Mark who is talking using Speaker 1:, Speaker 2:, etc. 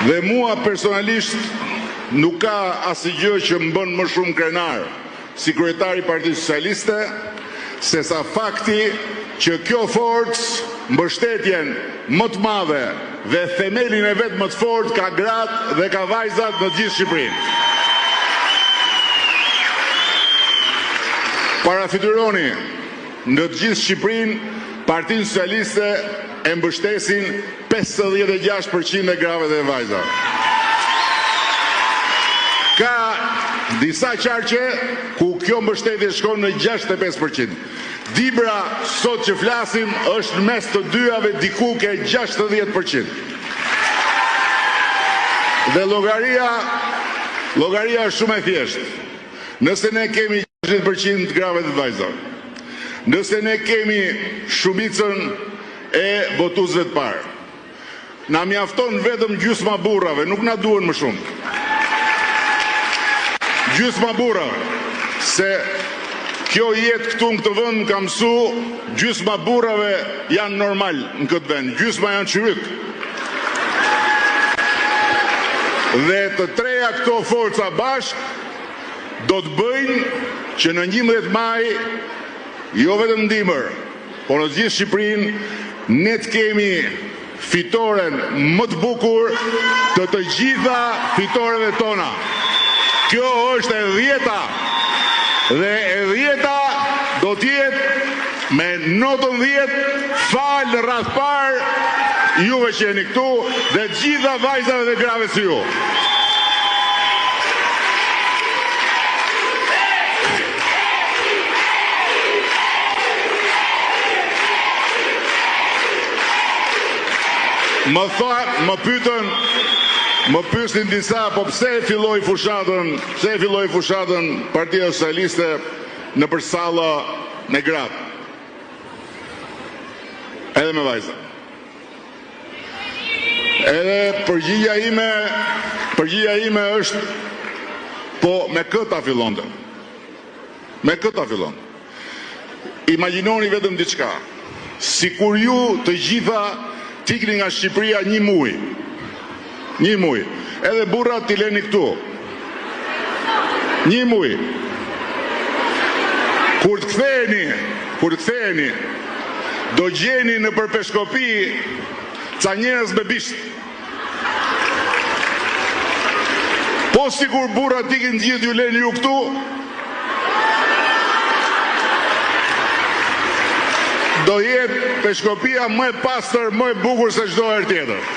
Speaker 1: Dhe mua personalisht nuk ka asgjë që më bën më shumë krenar si kryetari i Partisë Socialiste, se sa fakti që kjo forcë mbështetjen më të madhe dhe themelin e vetë më të fortë ka gratë dhe ka vajzat në gjithë Shqipërinë. Parafityroni, në të gjithë Shqipërinë, Partinë Socialiste e mbështesin 56% e gravet dhe vajzat. Ka disa qarqe ku kjo mbështetje shkon në 65%. Dibra sot që flasim është në mes të dyave diku ke 60%. Dhe llogaria është shumë e thjeshtë. Nëse ne kemi 60% grave dhe vajzat, nëse ne kemi shumicën e votuesve të parë, na mjafton vetëm gjysma burrave, nuk na duhen më shumë. Gjysma burrave, se kjo jetë këtu në këtë vend ka mësu, gjysma burrave janë normal në këtë vend, gjysma janë çyryk. Dhe të treja këto forca bashk do të bëjnë që në 11 maj, jo vetëm në dimër, por në gjithë Shqipërinë, ne të kemi fitoren më të bukur të gjitha fitoreve tona. Kjo është e 10-ta. Dhe e 10-ta do t'jetë me notën 10, falë në radhë parë juve që jeni këtu dhe gjitha vajzave dhe grave si ju. Më pyesin disa, po pse e filloi fushatën Partia Socialiste nëpër salla me gratë, edhe me vajza. Edhe përgjigja ime është, po me këta fillonte. Me këta fillon. Imagjinoni vetëm diçka. Sikur ju të gjitha tikni nga Shqipëria një muj, edhe burrat t'i leni këtu. Një muj. Kur të ktheheni, do gjeni në përpeshkopi ca njerëz me bisht. Po sikur burrat ikin gjithë ju leni ju këtu, do jetë peshkopia më e pastër, më e bukur se çdo herë tjetër.